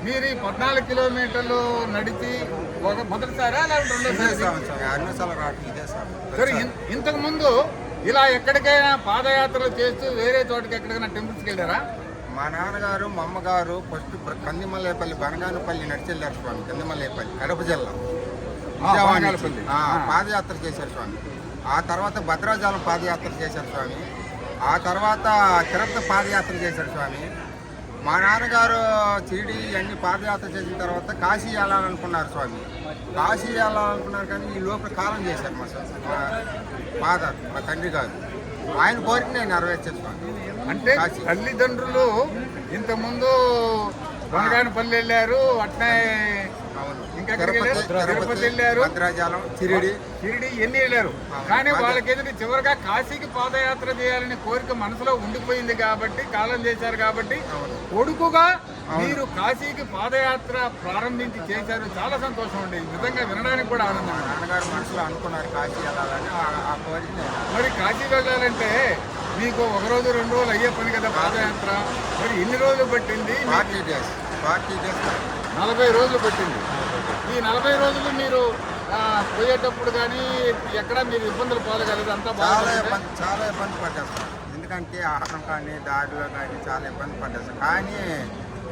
మీరు ఈ 14 కిలోమీటర్లు నడిచి మొదటిసారా లేకపోతే రెండోసారి? సరే, ఇంతకు ముందు ఇలా ఎక్కడికైనా పాదయాత్రలు చేస్తూ వేరే చోటకి ఎక్కడికైనా టెంపుల్స్కి వెళ్ళారా? మా నాన్నగారు మా అమ్మగారు ఫస్ట్ కందిమల్లేపల్లి బనగానపల్లి నడిచెళ్ళారు స్వామి. కందిమల్లేపల్లి కడప జిల్లా పాదయాత్ర చేశారు స్వామి. ఆ తర్వాత భద్రాచలం పాదయాత్ర చేశారు స్వామి. ఆ తర్వాత తిరుపతి పాదయాత్ర చేశారు స్వామి. మా నాన్నగారు చీడి అన్ని పాదయాత్ర చేసిన తర్వాత కాశీ వెళ్ళాలనుకున్నారు స్వామి. కాశీ వెళ్ళాలనుకున్నారు కానీ ఈ లోపల కాలం చేశారు మా ఫాదర్, మా తండ్రి గారు. ఆయన కోరిక నేను నెరవేర్చాను స్వామి. అంటే తల్లిదండ్రులు ఇంతకుముందు బనగానపల్లి వెళ్ళారు, అట్నే ఇంకా తిరుపతి వెళ్ళారు, భద్రాచలం, షిరిడి ఎన్ని వెళ్ళారు. కానీ వాళ్ళకి ఎదుటి చివరిగా కాశీకి పాదయాత్ర చేయాలని కోరిక మనసులో ఉండిపోయింది కాబట్టి, కాలం చేశారు కాబట్టి కొడుకుగా మీరు కాశీకి పాదయాత్ర ప్రారంభించి చేశారు. చాలా సంతోషం అండి, నిజంగా వినడానికి కూడా ఆనందం. నాన్నగారు మనసులో అనుకున్నారు కాశీ వెళ్ళాలని, ఆ కోరిక. మరి కాశీ వెళ్ళాలంటే మీకు ఒక రోజు 2 రోజులు అయ్యే పని కదా పాదయాత్ర. మరి ఎన్ని రోజులు పట్టింది? 40 డేస్ 40 రోజులు పట్టింది. ఈ 40 రోజులు మీరు పోయేటప్పుడు కానీ ఎక్కడ మీరు ఇబ్బందులు పోగలదు? అంతా చాలా ఇబ్బంది పడ్డారు సార్. ఎందుకంటే ఆహారం కానీ దారిలో కానీ చాలా ఇబ్బంది పడ్డారు సార్. కానీ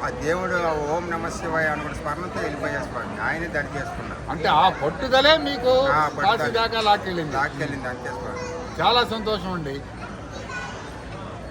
ఆ దేవుడు ఓం నమ శివాయ అని కూడా స్మరణతో వెళ్ళిపోయేసుకోండి, ఆయనే దడి చేసుకున్నారు. అంటే ఆ పట్టుదలే మీకు కాశీ దాకా లాక్కెళ్ళింది అంతే సార్. చాలా సంతోషం అండి.